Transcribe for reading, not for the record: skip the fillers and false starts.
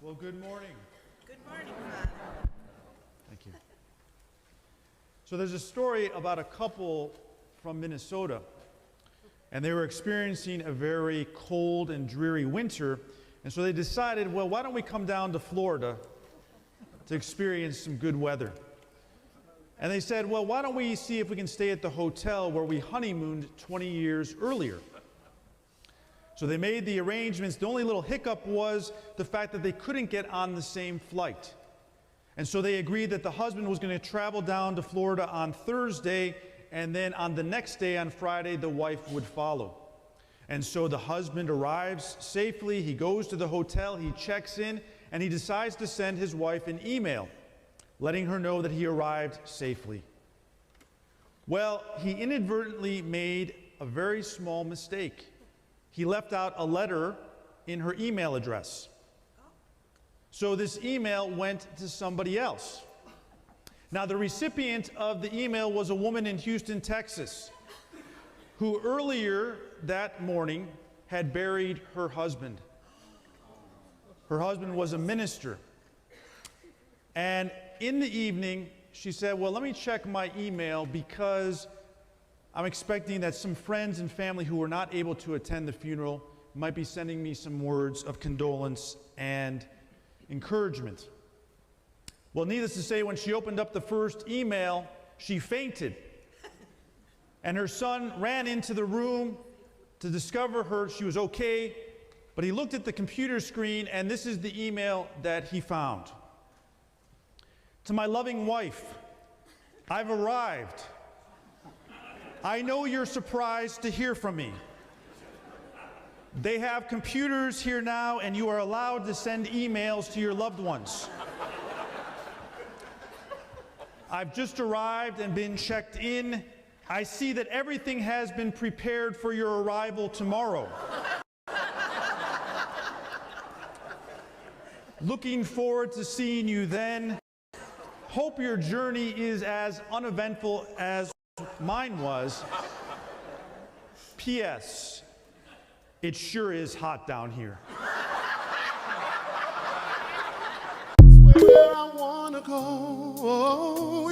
Well, good morning. Good morning, Father. Thank you. So there's a story about a couple from Minnesota, and they were experiencing a very cold and dreary winter, and so they decided, well, why don't we come down to Florida to experience some good weather? And they said, well, why don't we see if we can stay at the hotel where we honeymooned 20 years earlier? So they made the arrangements. The only little hiccup was the fact that they couldn't get on the same flight. And so they agreed that the husband was going to travel down to Florida on Thursday, and then on the next day, on Friday, the wife would follow. And so the husband arrives safely. He goes to the hotel, he checks in, and he decides to send his wife an email letting her know that he arrived safely. Well, he inadvertently made a very small mistake. He left out a letter in her email address. So this email went to somebody else. Now, the recipient of the email was a woman in Houston, Texas, who earlier that morning had buried her husband. Her husband was a minister. And in the evening, she said, well, let me check my email because I'm expecting that some friends and family who were not able to attend the funeral might be sending me some words of condolence and encouragement. Well, needless to say, when she opened up the first email, she fainted. And her son ran into the room to discover she was okay, but he looked at the computer screen, and this is the email that he found. To my loving wife, I've arrived. I know you're surprised to hear from me. They have computers here now, and you are allowed to send emails to your loved ones. I've just arrived and been checked in. I see that everything has been prepared for your arrival tomorrow. Looking forward to seeing you then. Hope your journey is as uneventful as mine was. P.S. It sure is hot down here. Where I wanna go,